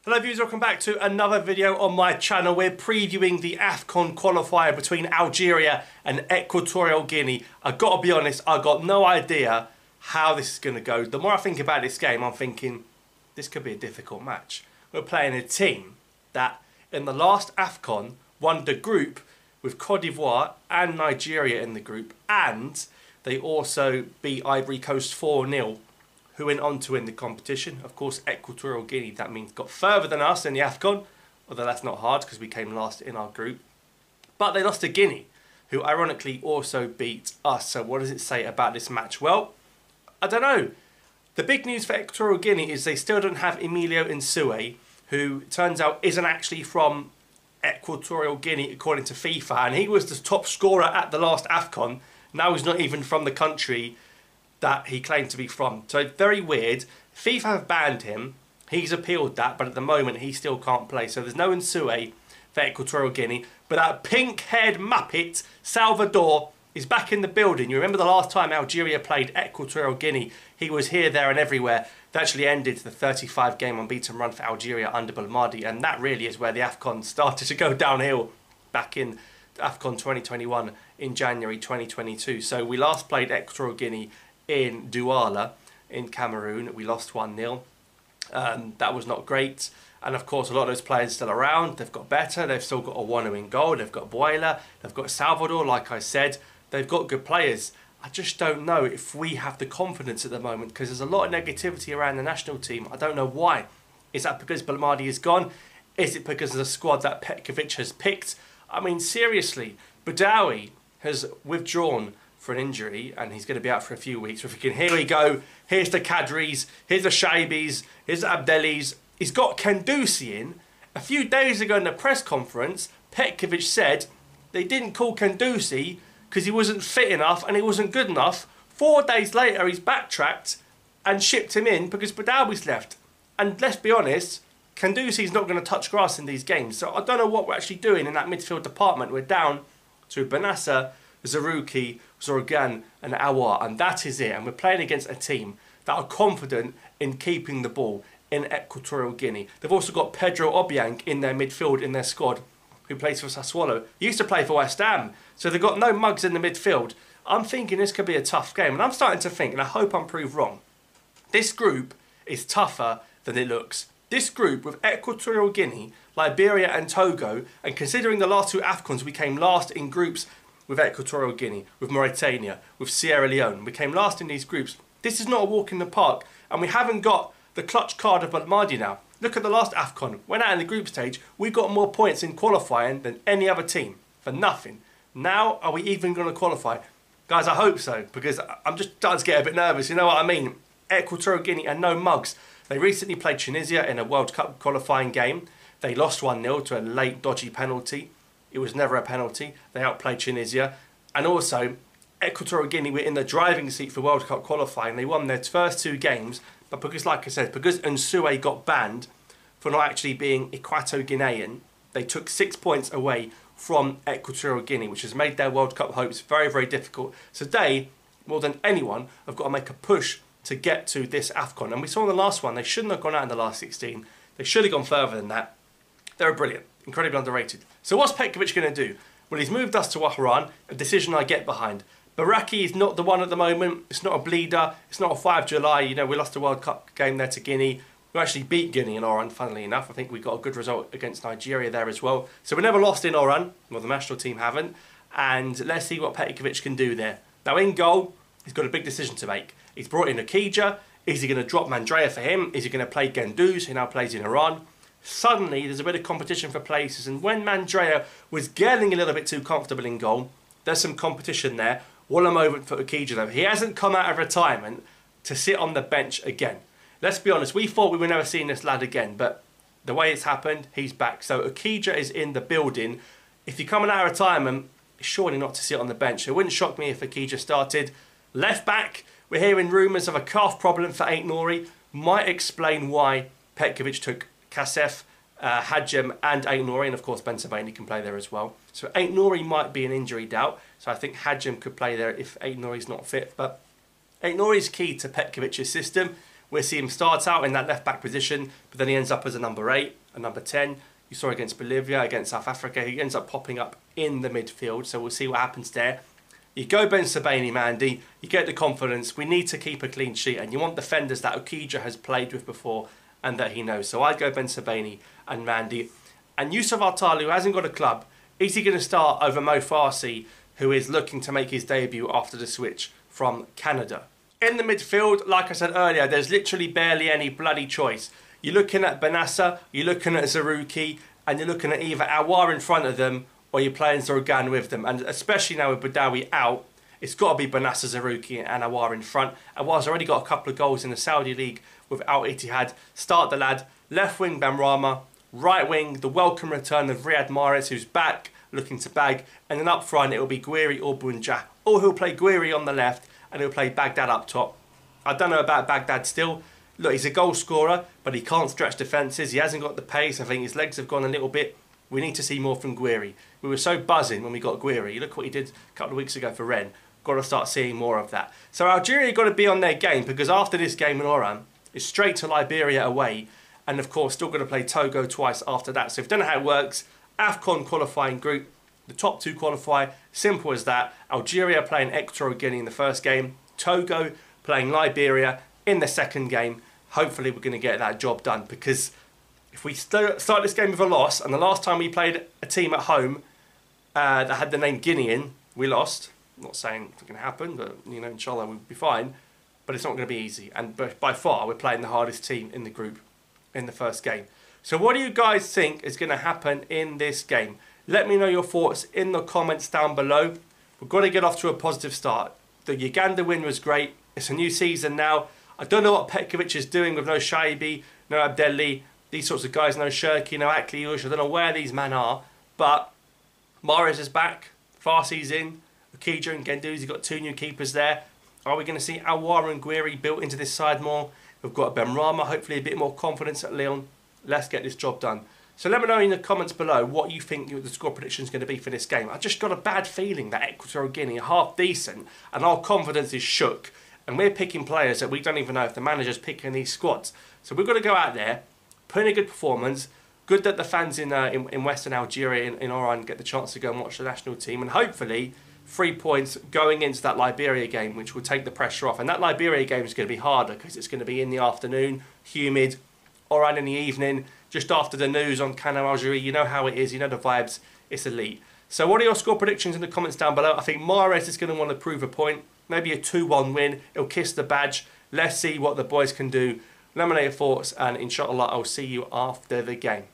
Hello viewers, welcome back to another video on my channel. We're previewing the AFCON qualifier between Algeria and Equatorial Guinea. I've got to be honest, I've got no idea how this is going to go. The more I think about this game, I'm thinking this could be a difficult match. We're playing a team that in the last AFCON won the group with Cote d'Ivoire and Nigeria in the group, and they also beat Ivory Coast 4-0. Who went on to win the competition. Of course, Equatorial Guinea, that means got further than us in the AFCON, although that's not hard because we came last in our group. But they lost to Guinea, who ironically also beat us. So what does it say about this match? Well, I don't know. The big news for Equatorial Guinea is they still don't have Emilio Nsue, who turns out isn't actually from Equatorial Guinea according to FIFA, and he was the top scorer at the last AFCON. Now he's not even from the country that he claimed to be from. So very weird. FIFA have banned him. He's appealed that, but at the moment he still can't play. So there's no Nsue for Equatorial Guinea. But that pink-haired muppet, Salvador, is back in the building. You remember the last time Algeria played Equatorial Guinea? He was here, there and everywhere. That actually ended the 35-game unbeaten run for Algeria under Belmadi. And that really is where the AFCON started to go downhill back in AFCON 2021 in January 2022. So we last played Equatorial Guinea in Douala in Cameroon. We lost 1-0. That was not great. And of course, a lot of those players are still around. They've got better. They've still got Awonu in goal. They've got Boyla. They've got Salvador, like I said. They've got good players. I just don't know if we have the confidence at the moment because there's a lot of negativity around the national team. I don't know why. Is that because Belmadi is gone? Is it because of the squad that Petkovic has picked? I mean, seriously, Badawi has withdrawn for an injury and he's going to be out for a few weeks. We're thinking, here we go, here's the Kadris, here's the Shaibis, here's the Abdelis. He's got Kandusi in. A few days ago in the press conference, Petkovic said they didn't call Kandusi because he wasn't fit enough and he wasn't good enough. 4 days later, he's backtracked and shipped him in because Badawi's left. And let's be honest, Kandusi's not going to touch grass in these games. So I don't know what we're actually doing in that midfield department. We're down to Benassa, Zarouki, Zorgan and Awar, and that is it. And we're playing against a team that are confident in keeping the ball in Equatorial Guinea. They've also got Pedro Obiang in their midfield, in their squad, who plays for Sassuolo. He used to play for West Ham, so they've got no mugs in the midfield. I'm thinking this could be a tough game, and I'm starting to think, and I hope I'm proved wrong, this group is tougher than it looks. This group with Equatorial Guinea, Liberia and Togo, and considering the last two AFCONs, we came last in groups with Equatorial Guinea, with Mauritania, with Sierra Leone. We came last in these groups. This is not a walk in the park, and we haven't got the clutch card of Belmadi now. Look at the last AFCON. Went out in the group stage, we got more points in qualifying than any other team, for nothing. Now, are we even going to qualify? Guys, I hope so, because I'm just starting to get a bit nervous, you know what I mean? Equatorial Guinea and no mugs. They recently played Tunisia in a World Cup qualifying game. They lost 1-0 to a late dodgy penalty. It was never a penalty. They outplayed Tunisia. And also, Equatorial Guinea were in the driving seat for World Cup qualifying. They won their first 2 games. But because, like I said, because Nsue got banned for not actually being Equato Guinean, they took 6 points away from Equatorial Guinea, which has made their World Cup hopes very, very difficult. So they, more than anyone, have got to make a push to get to this AFCON. And we saw in the last one, they shouldn't have gone out in the last 16. They should have gone further than that. They were brilliant. Incredibly underrated. So what's Petkovic going to do? Well, he's moved us to Wahran, a decision I get behind. Baraki is not the one at the moment. It's not a bleeder. It's not a 5 July. You know, we lost the World Cup game there to Guinea. We actually beat Guinea in Oran, funnily enough. I think we got a good result against Nigeria there as well. So we never lost in Oran. Well, the national team haven't. And let's see what Petkovic can do there. Now, in goal, he's got a big decision to make. He's brought in Akija. Is he going to drop Mandrea for him? Is he going to play Gendouzi, who now plays in Iran? Suddenly, there's a bit of competition for places, and when Mandrea was getting a little bit too comfortable in goal, there's some competition there. What a moment for Akija, though. He hasn't come out of retirement to sit on the bench again. Let's be honest, we thought we were never seeing this lad again, but the way it's happened, he's back. So Akija is in the building. If you're coming out of retirement, it's surely not to sit on the bench. It wouldn't shock me if Akija started. Left back, we're hearing rumours of a calf problem for Ait-Nouri. Might explain why Petkovic took Kasef, Hadjem and Ait-Nouri, and of course Ben Sebaini can play there as well. So Ait-Nouri might be an injury doubt, so I think Hadjem could play there if Ait-Nouri's not fit. But Ait-Nouri's key to Petkovic's system. We'll see him start out in that left back position, but then he ends up as a number 8, a number 10. You saw against Bolivia, against South Africa, he ends up popping up in the midfield, so we'll see what happens there. You go Ben Sebaini, Mandy, you get the confidence. We need to keep a clean sheet, and you want defenders that Okija has played with before and that he knows. So I'd go Ben Sebaini and Mandy. And Yusuf Artal, who hasn't got a club, is he going to start over Mo Farsi, who is looking to make his debut after the switch from Canada? In the midfield, like I said earlier, there's literally barely any bloody choice. You're looking at Benassa, you're looking at Zarouki, and you're looking at either Awar in front of them or you're playing Zorgan with them. And especially now with Badawi out, it's got to be Benassa, Zarouki and Awar in front. Awar's already got a couple of goals in the Saudi League with Al-Ittihad. Start the lad. Left wing Benrahma, right wing the welcome return of Riyad Mahrez, who's back looking to bag. And then up front it will be Guiri or Bunja. Or he'll play Guiri on the left and he'll play Baghdad up top. I don't know about Baghdad still. Look, he's a goal scorer, but he can't stretch defences. He hasn't got the pace. I think his legs have gone a little bit. We need to see more from Guiri. We were so buzzing when we got Guiri. Look what he did a couple of weeks ago for Rennes. Got to start seeing more of that. So Algeria got to be on their game, because after this game in Oran, it's straight to Liberia away. And of course, still got to play Togo twice after that. So if you don't know how it works, AFCON qualifying group, the top 2 qualify. Simple as that. Algeria playing Equatorial Guinea in the first game. Togo playing Liberia in the second game. Hopefully we're going to get that job done, because if we start this game with a loss, and the last time we played a team at home that had the name Guinea in, we lost. I'm not saying it's going to happen, but you know, inshallah we'll be fine. But it's not going to be easy, and by far we're playing the hardest team in the group in the first game. So what do you guys think is going to happen in this game? Let me know your thoughts in the comments down below. We've got to get off to a positive start. The Uganda win was great. It's a new season now. I don't know what Petkovic is doing with no Shaibi, no Abdelli, these sorts of guys, no Shirky, no Akliush. I don't know where these men are, but Mahrez is back, Farsi's in, Okija and Genduzi got 2 new keepers there. Are we going to see Awar and Guiri built into this side more? We've got Benrahma, hopefully a bit more confidence at Lyon. Let's get this job done. So let me know in the comments below what you think the score prediction is going to be for this game. I just got a bad feeling that Equatorial Guinea are half decent and our confidence is shook. And we're picking players that we don't even know if the manager's picking these squads. So we've got to go out there, put in a good performance. Good that the fans in Western Algeria, in Oran, get the chance to go and watch the national team. And hopefully 3 points going into that Liberia game, which will take the pressure off. And that Liberia game is going to be harder because it's going to be in the afternoon, humid, Oran in the evening, just after the news on Canal Algeria. You know how it is, you know the vibes, it's elite. So what are your score predictions in the comments down below? I think Mahrez is going to want to prove a point. Maybe a 2-1 win. He'll kiss the badge. Let's see what the boys can do. Let me know your thoughts, and inshallah I'll see you after the game.